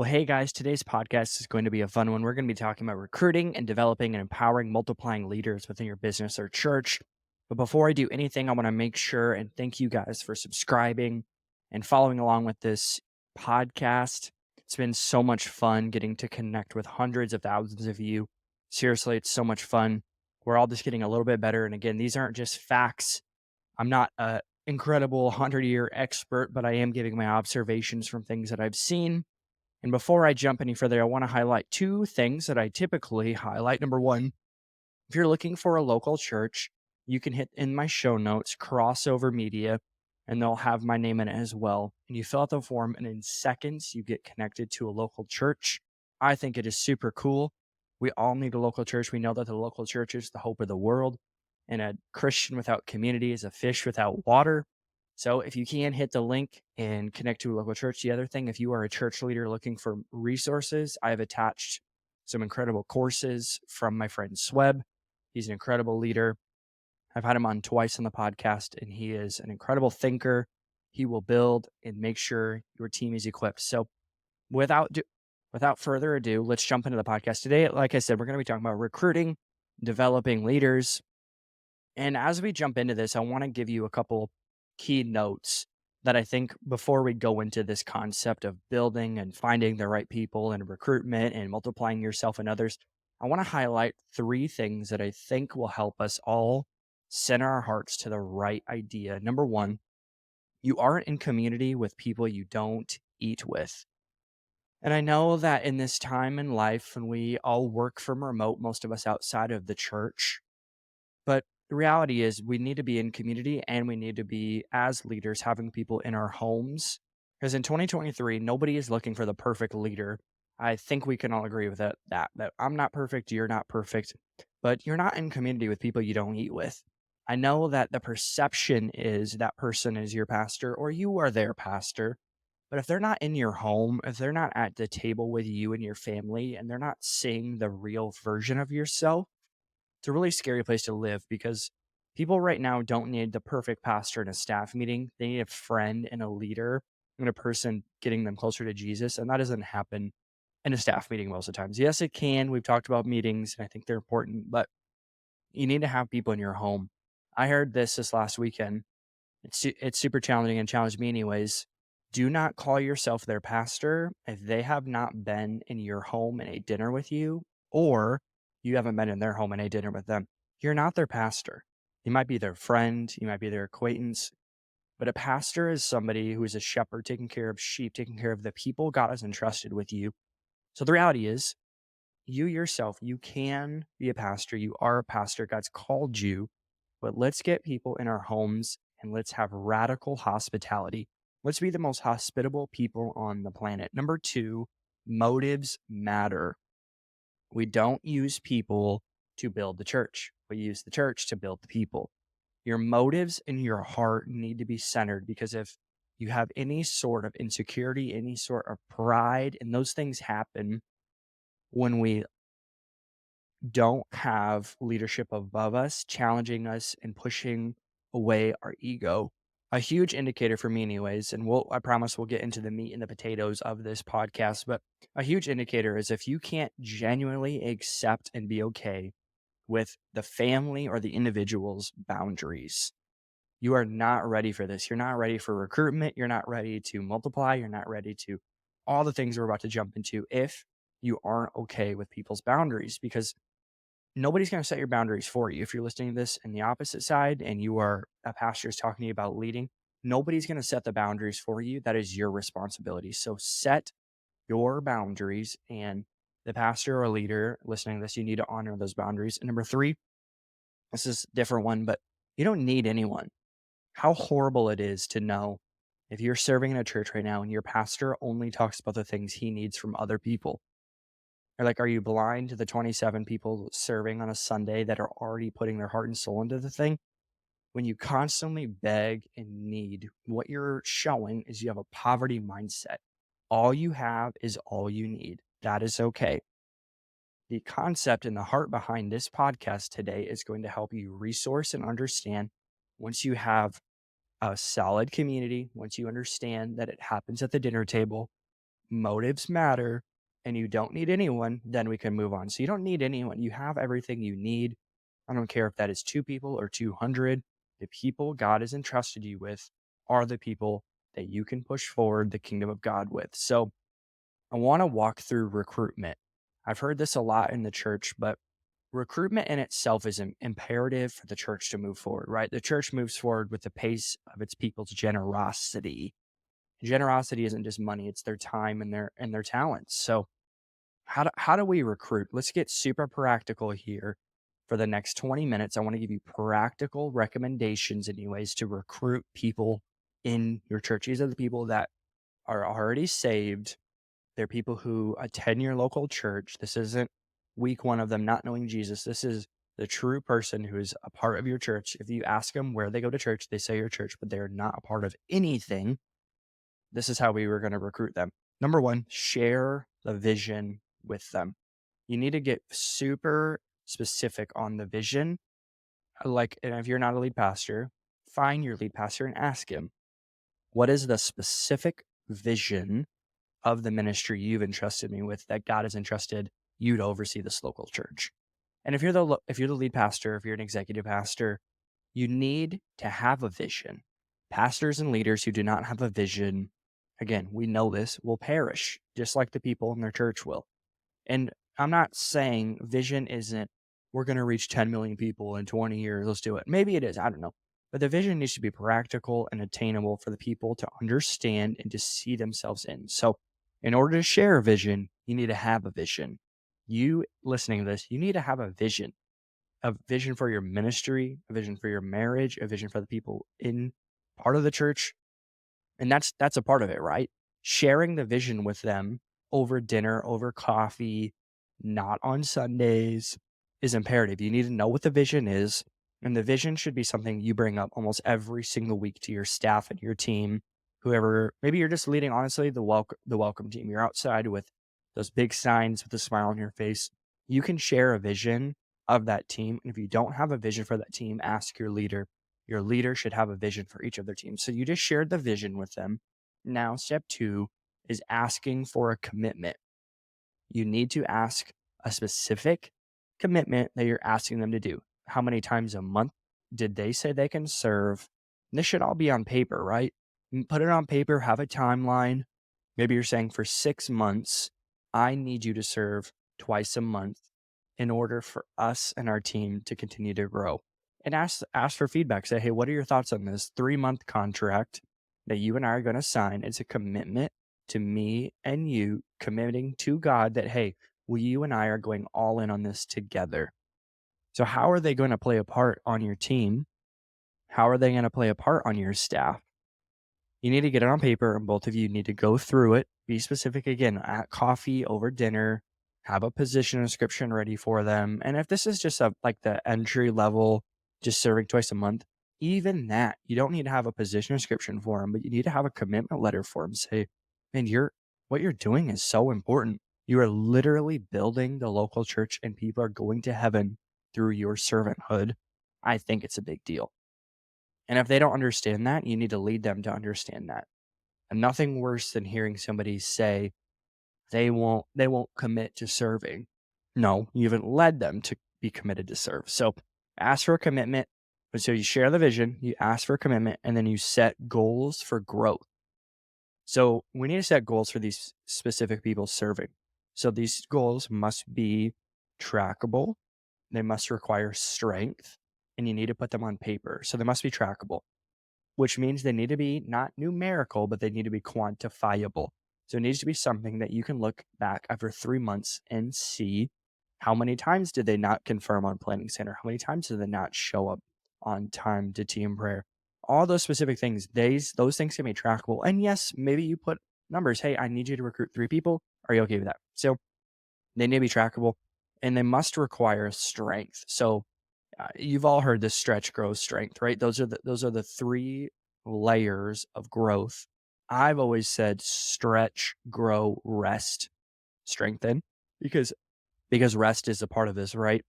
Well, hey guys, today's podcast is going to be a fun one. We're going to be talking about recruiting and developing and empowering multiplying leaders within your business or church. But before I do anything, I want to make sure and thank you guys for subscribing and following along with this podcast. It's been so much fun getting to connect with hundreds of thousands of you. Seriously, it's so much fun. We're all just getting a little bit better. And again, these aren't just facts. I'm not a incredible 100-year expert, but I am giving my observations from things that I've seen. And before I jump any further, I want to highlight two things that I typically highlight. Number one, if you're looking for a local church, you can hit in my show notes, crossover media, and they'll have my name in it as well. And you fill out the form, and in seconds, you get connected to a local church. I think it is super cool. We all need a local church. We know that the local church is the hope of the world, and a Christian without community is a fish without water. So if you can hit the link and connect to a local church. The other thing, if you are a church leader looking for resources, I have attached some incredible courses from my friend Sweb. He's an incredible leader. I've had him on twice on the podcast, and he is an incredible thinker. He will build and make sure your team is equipped. So without without further ado, let's jump into the podcast today. Like I said, we're going to be talking about recruiting, developing leaders, and as we jump into this, I want to give you a couple key notes that I think before we go into this concept of building and finding the right people and recruitment and multiplying yourself and others, I want to highlight three things that I think will help us all center our hearts to the right idea. Number one, you aren't in community with people you don't eat with. And I know that in this time in life, when we all work from remote, most of us outside of the church, but the reality is we need to be in community and we need to be as leaders having people in our homes. Because in 2023, nobody is looking for the perfect leader. I think we can all agree with that I'm not perfect, you're not perfect, but you're not in community with people you don't eat with. I know that the perception is that person is your pastor or you are their pastor. But if they're not in your home, if they're not at the table with you and your family, and they're not seeing the real version of yourself, it's a really scary place to live because people right now don't need the perfect pastor in a staff meeting. They need a friend and a leader and a person getting them closer to Jesus. And that doesn't happen in a staff meeting most of the times. Yes, it can. We've talked about meetings and I think they're important, but you need to have people in your home. I heard this last weekend. It's super challenging and challenged me anyways. Do not call yourself their pastor if they have not been in your home and ate dinner with you, or you haven't been in their home and ate dinner with them. You're not their pastor. You might be their friend, you might be their acquaintance, but a pastor is somebody who is a shepherd taking care of sheep, taking care of the people God has entrusted with you. So the reality is, you yourself, you can be a pastor. You are a pastor. God's called you, but let's get people in our homes and let's have radical hospitality. Let's be the most hospitable people on the planet. Number two, motives matter. We don't use people to build the church. We use the church to build the people. Your motives and your heart need to be centered because if you have any sort of insecurity, any sort of pride, and those things happen when we don't have leadership above us challenging us and pushing away our ego. A huge indicator for me, anyways, and I promise we'll get into the meat and the potatoes of this podcast, but a huge indicator is if you can't genuinely accept and be okay with the family or the individual's boundaries, you are not ready for this. You're not ready for recruitment. You're not ready to multiply. You're not ready to all the things we're about to jump into if you aren't okay with people's boundaries because nobody's going to set your boundaries for you. If you're listening to this in the opposite side and you are a pastor is talking to you about leading, nobody's going to set the boundaries for you. That is your responsibility. So set your boundaries, and the pastor or leader listening to this, you need to honor those boundaries. And number three, this is a different one, but you don't need anyone. How horrible it is to know if you're serving in a church right now and your pastor only talks about the things he needs from other people. Or like, are you blind to the 27 people serving on a Sunday that are already putting their heart and soul into the thing? When you constantly beg and need, what you're showing is you have a poverty mindset. All you have is all you need. That is okay. The concept and the heart behind this podcast today is going to help you resource and understand once you have a solid community, once you understand that it happens at the dinner table, motives matter and you don't need anyone, then we can move on. So you don't need anyone. You have everything you need. I don't care if that is 2 people or 200. The people God has entrusted you with are the people that you can push forward the kingdom of God with. So I want to walk through recruitment. I've heard this a lot in the church, but recruitment in itself is imperative for the church to move forward, right? The church moves forward with the pace of its people's generosity. Generosity isn't just money, it's their time and their talents. So how do we recruit? Let's get super practical here. For the next 20 minutes, I want to give you practical recommendations anyways to recruit people in your church. These are the people that are already saved. They're people who attend your local church. This isn't week one of them not knowing Jesus. This is the true person who is a part of your church. If you ask them where they go to church, they say your church, but they're not a part of anything. This is how we were going to recruit them. Number one, share the vision with them. You need to get super specific on the vision. Like, and if you're not a lead pastor, find your lead pastor and ask him, what is the specific vision of the ministry you've entrusted me with, that God has entrusted you to oversee this local church? And if you're the lead pastor, if you're an executive pastor, you need to have a vision. Pastors and leaders who do not have a vision, again, we know this, will perish, just like the people in their church will. And I'm not saying vision isn't, we're going to reach 10 million people in 20 years, let's do it. Maybe it is, I don't know. But the vision needs to be practical and attainable for the people to understand and to see themselves in. So, in order to share a vision, you need to have a vision. You listening to this, you need to have a vision for your ministry, a vision for your marriage, a vision for the people in part of the church. And that's a part of it, right? Sharing the vision with them over dinner, over coffee, not on Sundays, is imperative. You need to know what the vision is, and the vision should be something you bring up almost every single week to your staff and your team. Whoever, maybe you're just leading, honestly, the welcome team. You're outside with those big signs with a smile on your face. You can share a vision of that team. And if you don't have a vision for that team, ask your leader. Your leader should have a vision for each of their teams. So you just shared the vision with them. Now, step two is asking for a commitment. You need to ask a specific commitment that you're asking them to do. How many times a month did they say they can serve? And this should all be on paper, right? Put it on paper, have a timeline. Maybe you're saying for 6 months, I need you to serve twice a month in order for us and our team to continue to grow. And ask for feedback. Say, hey, what are your thoughts on this 3-month contract that you and I are going to sign? It's a commitment to me and you, committing to God that, hey, you and I are going all in on this together. So how are they going to play a part on your team? How are they going to play a part on your staff? You need to get it on paper, and both of you need to go through it. Be specific again at coffee, over dinner, have a position description ready for them. And if this is just like the entry level, just serving twice a month, even that, you don't need to have a position description for them, but you need to have a commitment letter for them. Say, man, what you're doing is so important. You are literally building the local church, and people are going to heaven through your servanthood. I think it's a big deal. And if they don't understand that, you need to lead them to understand that. And nothing worse than hearing somebody say they won't commit to serving. No, you haven't led them to be committed to serve. So ask for a commitment. And so you share the vision, you ask for a commitment, and then you set goals for growth. So we need to set goals for these specific people serving. So these goals must be trackable. They must require strength, and you need to put them on paper. So they must be trackable, which means they need to be not numerical, but they need to be quantifiable. So it needs to be something that you can look back after 3 months and see how many times did they not confirm on planning center? How many times did they not show up on time to team prayer? All those specific things, those things can be trackable. And yes, maybe you put numbers. Hey, I need you to recruit 3 people. Are you okay with that? So they need to be trackable, and they must require strength. So you've all heard this stretch, grow, strength, right? Those are the 3 layers of growth. I've always said stretch, grow, rest, strengthen, because rest is a part of this, right?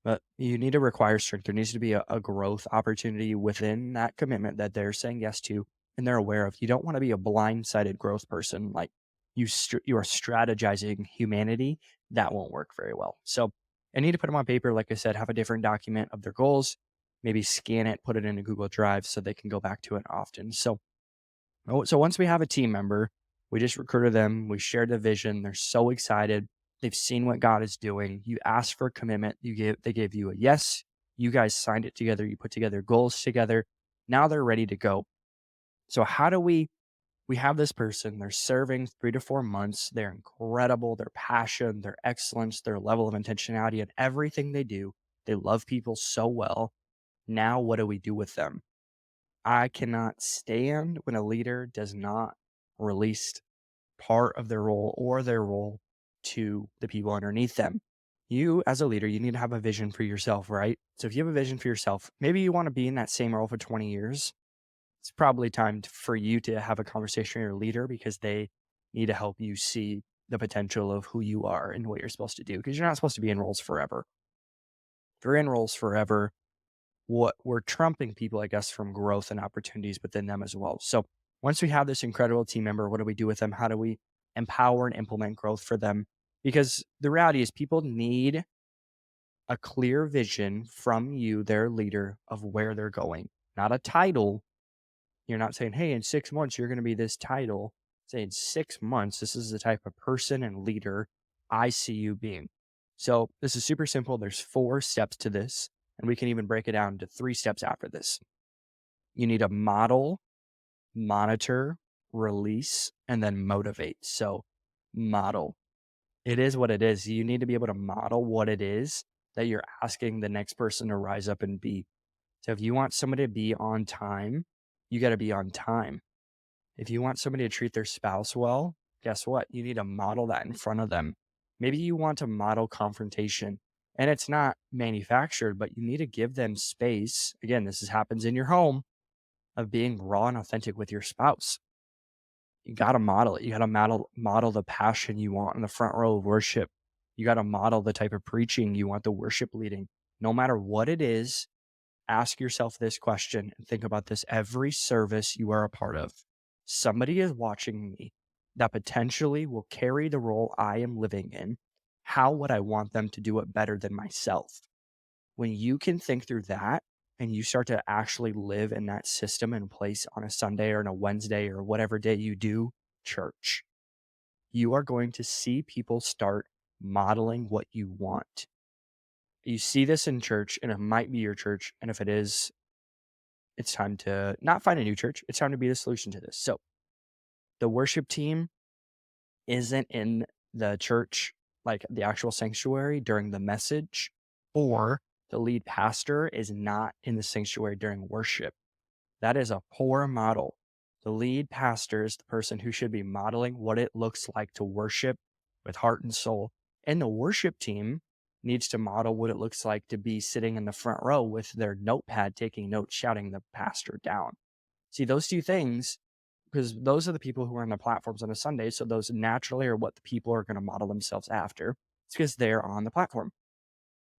But you need to require strength. There needs to be a growth opportunity within that commitment that they're saying yes to and they're aware of. You don't want to be a blindsided growth person. Like, you are strategizing humanity, that won't work very well. So I need to put them on paper. Like I said, have a different document of their goals, maybe scan it, put it in a Google Drive so they can go back to it often. So once we have a team member, we just recruited them, we shared the vision, they're so excited. They've seen what God is doing. You asked for commitment, they gave you a yes. You guys signed it together, you put together goals together. Now they're ready to go. So how do we have this person, they're serving 3 to 4 months, they're incredible, their passion, their excellence, their level of intentionality in everything they do. They love people so well. Now what do we do with them? I cannot stand when a leader does not release part of their role or their role to the people underneath them. You, as a leader, you need to have a vision for yourself, right? So if you have a vision for yourself, maybe you want to be in that same role for 20 years. It's probably time for you to have a conversation with your leader because they need to help you see the potential of who you are and what you're supposed to do because you're not supposed to be in roles forever. If you're in roles forever, what we're trumping people, I guess, from growth and opportunities within them as well. So once we have this incredible team member, what do we do with them? How do we empower and implement growth for them? Because the reality is people need a clear vision from you, their leader, of where they're going, not a title. You're not saying, hey, in 6 months, you're going to be this title. Say in 6 months, this is the type of person and leader I see you being. So this is super simple. There's 4 steps to this, and we can even break it down to 3 steps after this. You need to model, monitor, release, and then motivate. So model. It is what it is. You need to be able to model what it is that you're asking the next person to rise up and be. So if you want somebody to be on time, you got to be on time. If you want somebody to treat their spouse well, guess what? You need to model that in front of them. Maybe you want to model confrontation and it's not manufactured, but you need to give them space. Again, happens in your home of being raw and authentic with your spouse. You got to model it. You got to model the passion you want in the front row of worship. You got to model the type of preaching you want the worship leading. No matter what it is, ask yourself this question and think about this every service you are a part of. Somebody is watching me that potentially will carry the role I am living in. How would I want them to do it better than myself? When you can think through that and you start to actually live in that system in place on a Sunday or on a Wednesday or whatever day you do church, you are going to see people start modeling what you want. You see this in church, and it might be your church. And if it is, it's time to not find a new church. It's time to be the solution to this. So the worship team isn't in the church, like the actual sanctuary during the message, or the lead pastor is not in the sanctuary during worship. That is a poor model. The lead pastor is the person who should be modeling what it looks like to worship with heart and soul. And the worship team needs to model what it looks like to be sitting in the front row with their notepad, taking notes, shouting the pastor down. See, those 2 things, because those are the people who are on the platforms on a Sunday. So those naturally are what the people are going to model themselves after. It's because they're on the platform.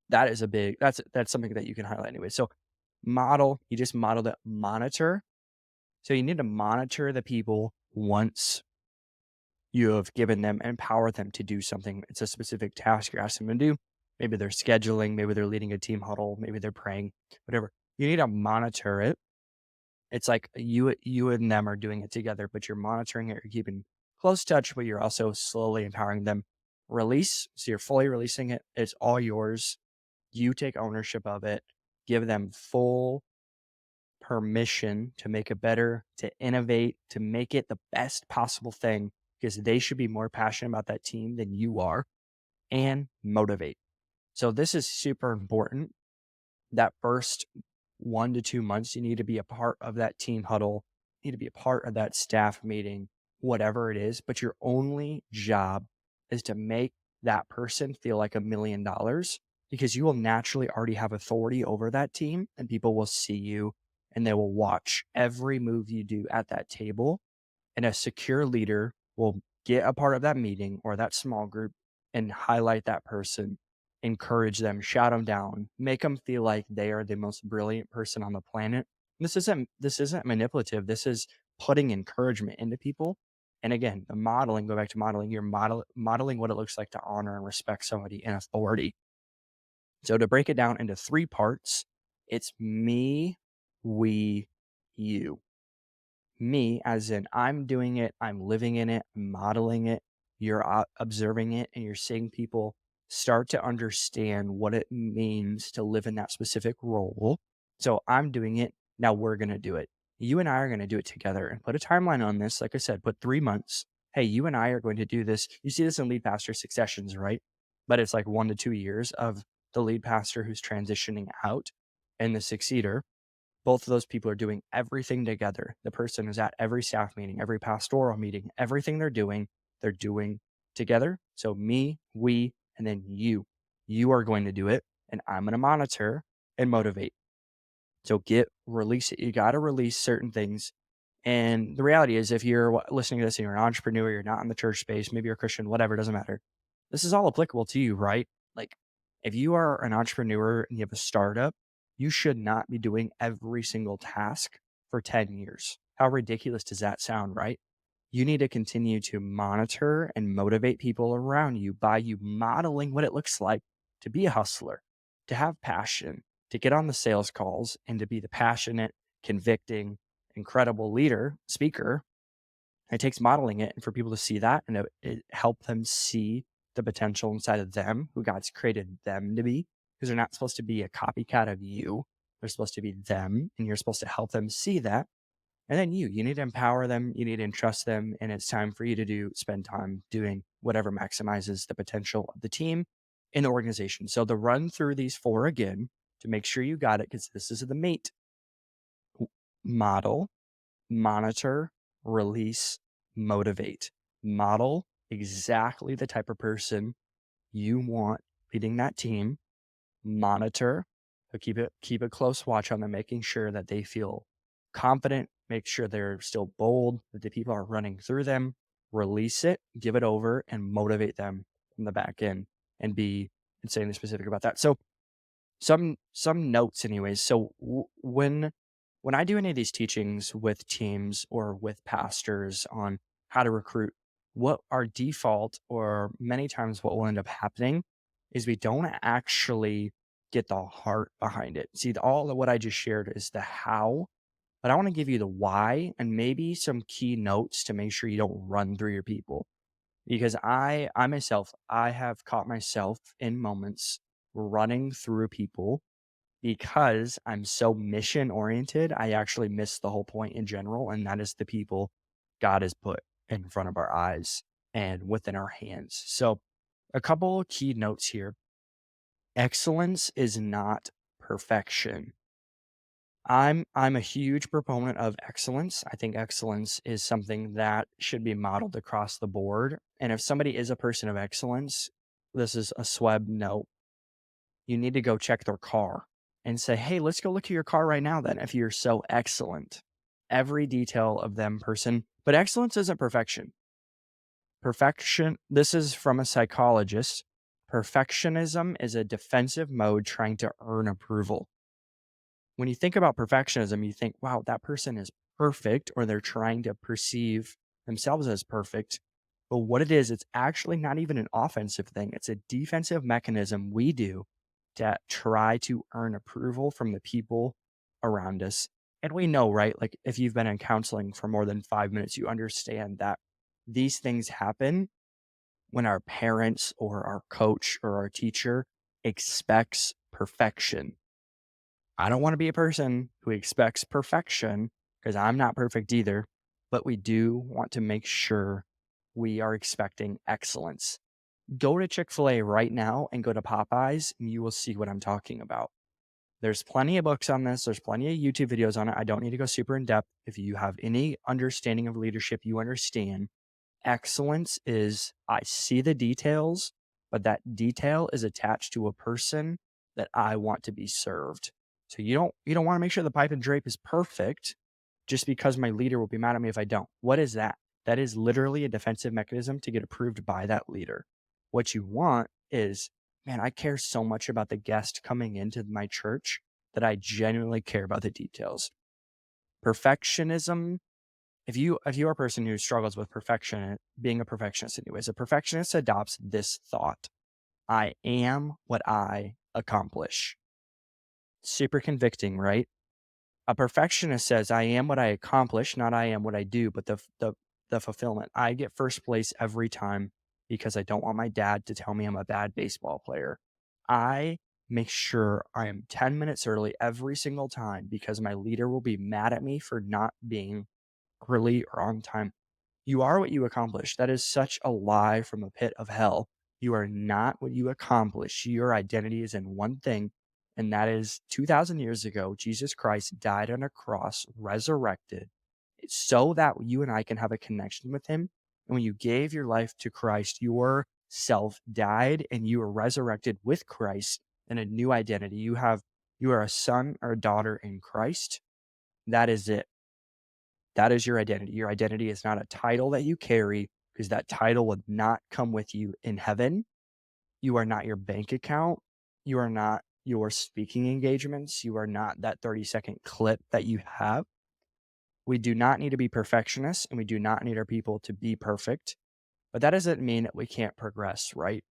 That is that's something that you can highlight anyway. So model, you just model that. Monitor. So you need to monitor the people once you have given them, empower them to do something. It's a specific task you're asking them to do. Maybe they're scheduling, maybe they're leading a team huddle, maybe they're praying, whatever. You need to monitor it. It's like you and them are doing it together, but you're monitoring it, you're keeping close touch, but you're also slowly empowering them. Release. So you're fully releasing it. It's all yours. You take ownership of it. Give them full permission to make it better, to innovate, to make it the best possible thing, because they should be more passionate about that team than you are, and motivate. So this is super important. That first 1 to 2 months, you need to be a part of that team huddle, you need to be a part of that staff meeting, whatever it is. But your only job is to make that person feel like $1 million, because you will naturally already have authority over that team and people will see you and they will watch every move you do at that table. And a secure leader will get a part of that meeting or that small group and highlight that person, encourage them, shout them down, make them feel like they are the most brilliant person on the planet. This isn't manipulative. This is putting encouragement into people. And again, the modeling, go back to modeling, you're modeling what it looks like to honor and respect somebody in authority. So to break it down into three parts, it's me, we, you. Me, as in I'm doing it, I'm living in it, I'm modeling it, you're observing it, and you're seeing people start to understand what it means to live in that specific role. So I'm doing it. Now we're going to do it. You and I are going to do it together and put a timeline on this. Like I said, put 3 months. Hey, you and I are going to do this. You see this in lead pastor successions, right? But it's like 1 to 2 years of the lead pastor who's transitioning out and the succeeder. Both of those people are doing everything together. The person is at every staff meeting, every pastoral meeting, everything they're doing together. So me, we, and then you. You are going to do it, and I'm going to monitor and motivate. So release it. You got to release certain things. And the reality is, if you're listening to this and you're an entrepreneur, you're not in the church space, maybe you're a Christian, whatever, it doesn't matter. This is all applicable to you, right? Like, if you are an entrepreneur and you have a startup, you should not be doing every single task for 10 years. How ridiculous does that sound, right? You need to continue to monitor and motivate people around you by you modeling what it looks like to be a hustler, to have passion, to get on the sales calls, and to be the passionate, convicting, incredible leader, speaker. It takes modeling it and for people to see that and it help them see the potential inside of them, who God's created them to be, because they're not supposed to be a copycat of you. They're supposed to be them, and you're supposed to help them see that. And then you need to empower them, you need to entrust them, and it's time for you to spend time doing whatever maximizes the potential of the team in the organization. So to run through these four again to make sure you got it, because this is the meat: model, monitor, release, motivate. Model exactly the type of person you want leading that team. Monitor, so keep a close watch on them, making sure that they feel confident, make sure they're still bold, that the people are running through them. Release it, give it over, and motivate them from the back end and be insanely specific about that. So some notes anyways. So when I do any of these teachings with teams or with pastors on how to recruit, what our default, or many times what will end up happening, is we don't actually get the heart behind it. See, all of what I just shared is the how, but I want to give you the why and maybe some key notes to make sure you don't run through your people. Because I myself, I have caught myself in moments running through people because I'm so mission oriented. I actually miss the whole point in general, and that is the people God has put in front of our eyes and within our hands. So, a couple of key notes here: excellence is not perfection. I'm a huge proponent of excellence. I think excellence is something that should be modeled across the board. And if somebody is a person of excellence, this is a SWEB note. You need to go check their car and say, hey, let's go look at your car right now then, if you're so excellent. Every detail of them person. But excellence isn't perfection. Perfection, this is from a psychologist. Perfectionism is a defensive mode trying to earn approval. When you think about perfectionism, you think, wow, that person is perfect, or they're trying to perceive themselves as perfect. But what it is, it's actually not even an offensive thing. It's a defensive mechanism we do to try to earn approval from the people around us. And we know, right? Like, if you've been in counseling for more than 5 minutes, you understand that these things happen when our parents or our coach or our teacher expects perfection. I don't want to be a person who expects perfection, because I'm not perfect either, but we do want to make sure we are expecting excellence. Go to Chick-fil-A right now and go to Popeyes, and you will see what I'm talking about. There's plenty of books on this. There's plenty of YouTube videos on it. I don't need to go super in depth. If you have any understanding of leadership, you understand excellence is, I see the details, but that detail is attached to a person that I want to be served. So you don't want to make sure the pipe and drape is perfect just because my leader will be mad at me if I don't. What is that? That is literally a defensive mechanism to get approved by that leader. What you want is, man, I care so much about the guest coming into my church that I genuinely care about the details. Perfectionism if you are a person who struggles with perfection, being a perfectionist anyways, a perfectionist adopts this thought: I am what I accomplish. Super convicting, right? A perfectionist says, I am what I accomplish, not I am what I do, but the fulfillment. I get first place every time because I don't want my dad to tell me I'm a bad baseball player. I make sure I am 10 minutes early every single time because my leader will be mad at me for not being early or on time. You are what you accomplish. That is such a lie from a pit of hell. You are not what you accomplish. Your identity is in one thing, and that is 2,000 years ago, Jesus Christ died on a cross, resurrected, so that you and I can have a connection with him. And when you gave your life to Christ, your self died and you were resurrected with Christ in a new identity. You are a son or a daughter in Christ. That is it. That is your identity. Your identity is not a title that you carry because that title would not come with you in heaven. You are not your bank account. You are not your speaking engagements. You are not that 30-second clip that you have. We do not need to be perfectionists and we do not need our people to be perfect, but that doesn't mean that we can't progress, right?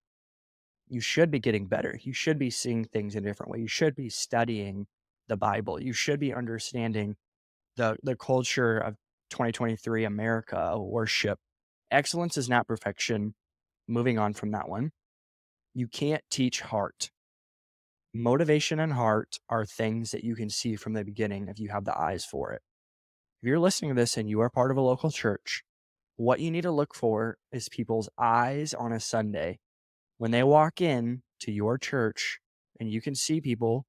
You should be getting better. You should be seeing things in a different way. You should be studying the Bible. You should be understanding the culture of 2023 America worship. Excellence is not perfection. Moving on from that one. You can't teach heart. Motivation and heart are things that you can see from the beginning if you have the eyes for it. If you're listening to this and you are part of a local church, what you need to look for is people's eyes on a Sunday. When they walk in to your church and you can see people,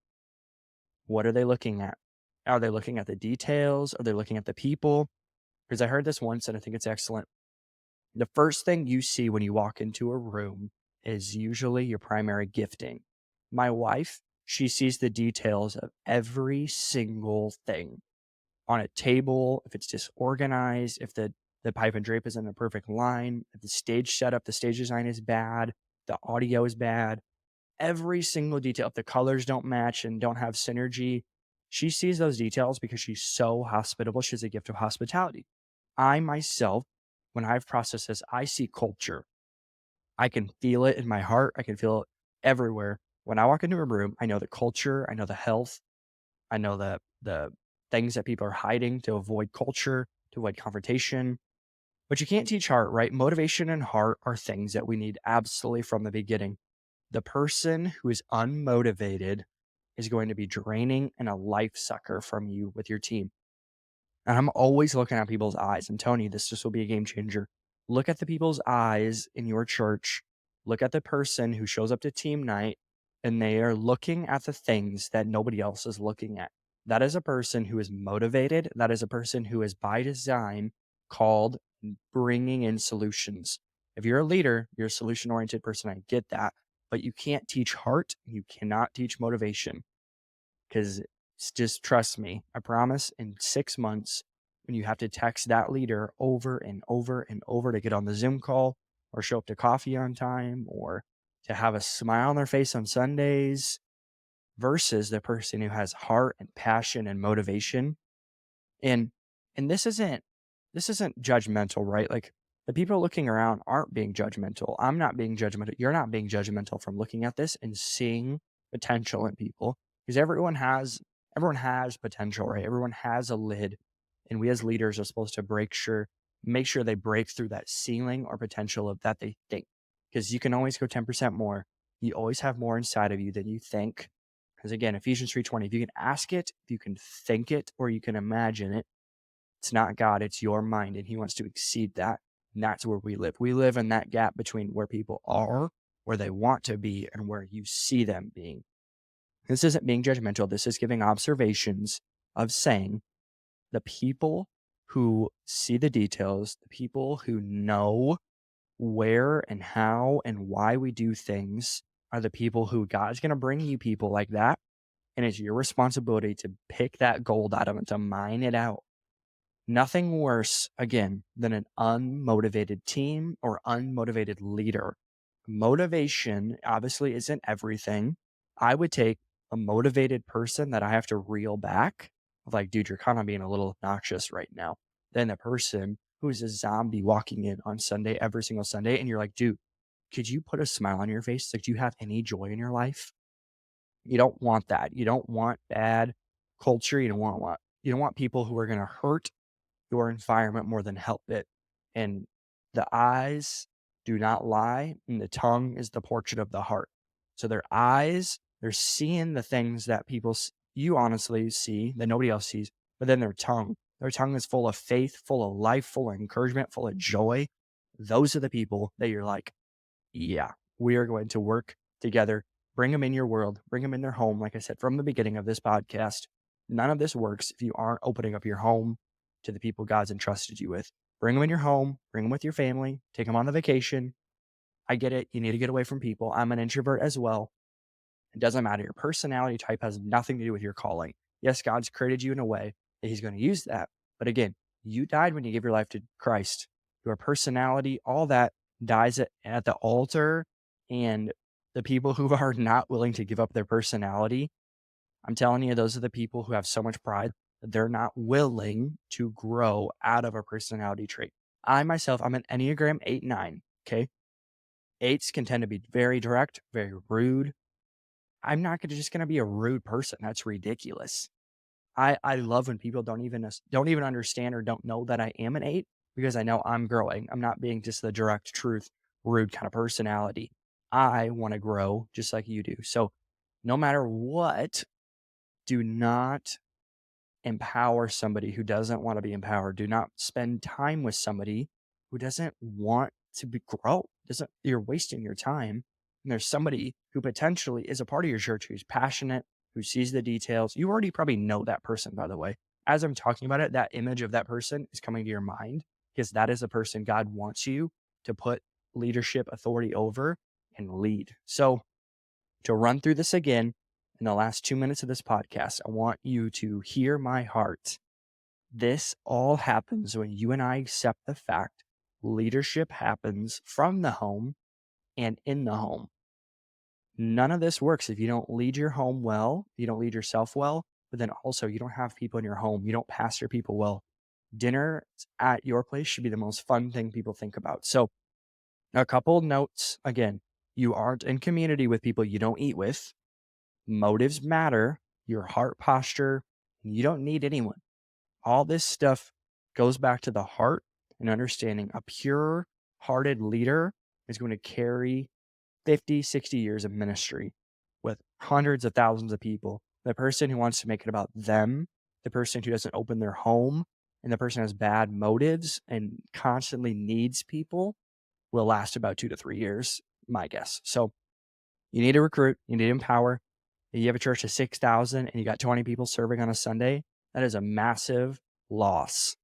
what are they looking at? Are they looking at the details? Are they looking at the people? Because I heard this once and I think it's excellent. The first thing you see when you walk into a room is usually your primary gifting. My wife, she sees the details of every single thing on a table, if it's disorganized, if the pipe and drape is in the perfect line, if the stage setup, the stage design is bad, the audio is bad, every single detail, if the colors don't match and don't have synergy, she sees those details because she's so hospitable. She has a gift of hospitality. I myself, when I've processed this, I see culture. I can feel it in my heart. I can feel it everywhere. When I walk into a room, I know the culture, I know the health, I know the things that people are hiding to avoid culture, to avoid confrontation. But you can't teach heart, right? Motivation and heart are things that we need absolutely from the beginning. The person who is unmotivated is going to be draining and a life sucker from you with your team. And I'm always looking at people's eyes. I'm telling you, this just will be a game changer. Look at the people's eyes in your church. Look at the person who shows up to team night and they are looking at the things that nobody else is looking at. That is a person who is motivated. That is a person who is by design called bringing in solutions. If you're a leader, you're a solution oriented person. I get that. But you can't teach heart. You cannot teach motivation because just trust me. I promise in 6 months, when you have to text that leader over and over and over to get on the Zoom call or show up to coffee on time or to have a smile on their face on Sundays versus the person who has heart and passion and motivation. And and this isn't judgmental, right? Like the people looking around aren't being judgmental. I'm not being judgmental. You're not being judgmental from looking at this and seeing potential in people because everyone has potential, right? Everyone has a lid. And we as leaders are supposed to make sure they break through that ceiling or potential of that they think. Because you can always go 10% more. You always have more inside of you than you think. Because again, Ephesians 3:20, if you can ask it, if you can think it, or you can imagine it, it's not God, it's your mind, and He wants to exceed that. And that's where we live. We live in that gap between where people are, where they want to be, and where you see them being. This isn't being judgmental. This is giving observations of saying the people who see the details, the people who know where and how and why we do things are the people who God's going to bring you people like that. And it's your responsibility to pick that gold out of them, to mine it out. Nothing worse, again, than an unmotivated team or unmotivated leader. Motivation obviously isn't everything. I would take a motivated person that I have to reel back of like, dude, you're kind of being a little obnoxious right now. than the person who is a zombie walking in on Sunday, every single Sunday. And you're like, dude, could you put a smile on your face? Like, do you have any joy in your life? You don't want that. You don't want bad culture. You don't want people who are going to hurt your environment more than help it. And the eyes do not lie, and the tongue is the portrait of the heart. So their eyes, they're seeing the things that you honestly see that nobody else sees, but then their tongue is full of faith, full of life, full of encouragement, full of joy. Those are the people that you're like, yeah, we are going to work together. Bring them in your world, bring them in their home. Like I said from the beginning of this podcast, none of this works if you aren't opening up your home to the people God's entrusted you with. Bring them in your home, bring them with your family, take them on the vacation. I get it. You need to get away from people. I'm an introvert as well. It doesn't matter. Your personality type has nothing to do with your calling. Yes, God's created you in a way that He's going to use that. But again, you died when you gave your life to Christ. Your personality, all that dies at the altar. And the people who are not willing to give up their personality, I'm telling you, those are the people who have so much pride that they're not willing to grow out of a personality trait. I myself, I'm an Enneagram 8-9. Okay. Eights can tend to be very direct, very rude. I'm not just going to be a rude person. That's ridiculous. I love when people don't even understand or don't know that I am an 8 because I know I'm growing. I'm not being just the direct truth, rude kind of personality. I want to grow just like you do. So no matter what, do not empower somebody who doesn't want to be empowered. Do not spend time with somebody who doesn't want to grow. Doesn't You're wasting your time. And there's somebody who potentially is a part of your church who's passionate, who sees the details. You already probably know that person, by the way. As I'm talking about it, that image of that person is coming to your mind because that is the person God wants you to put leadership authority over and lead. So to run through this again, in the last 2 minutes of this podcast, I want you to hear my heart. This all happens when you and I accept the fact leadership happens from the home and in the home. None of this works if you don't lead your home well, you don't lead yourself well, but then also you don't have people in your home, you don't pastor people well. Dinner at your place should be the most fun thing people think about. So, a couple notes again, you aren't in community with people you don't eat with. Motives matter, your heart posture, you don't need anyone. All this stuff goes back to the heart and understanding a pure hearted leader is going to carry 50, 60 years of ministry with hundreds of thousands of people. The person who wants to make it about them, the person who doesn't open their home, and the person who has bad motives and constantly needs people will last about 2 to 3 years, my guess. So you need to recruit, you need to empower. If you have a church of 6,000 and you got 20 people serving on a Sunday, that is a massive loss.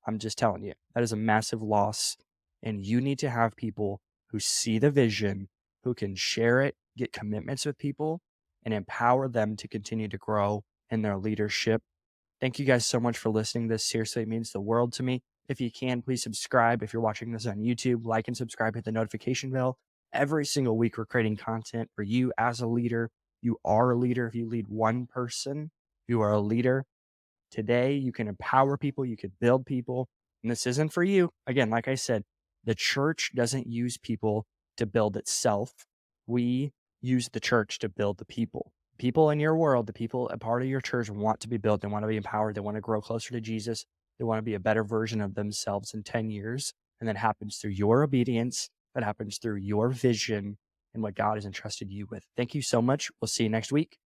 I'm just telling you, that is a massive loss. And you need to have people who see the vision, who can share it, get commitments with people, and empower them to continue to grow in their leadership. Thank you guys so much for listening. This seriously means the world to me. If you can, please subscribe. If you're watching this on YouTube, like and subscribe, hit the notification bell. Every single week, we're creating content for you as a leader. You are a leader. If you lead one person, you are a leader. Today, you can empower people, you can build people, and this isn't for you. Again, like I said, the church doesn't use people to build itself. We use the church to build the people. People in your world, the people a part of your church want to be built. They want to be empowered. They want to grow closer to Jesus. They want to be a better version of themselves in 10 years. And that happens through your obedience. That happens through your vision and what God has entrusted you with. Thank you so much. We'll see you next week.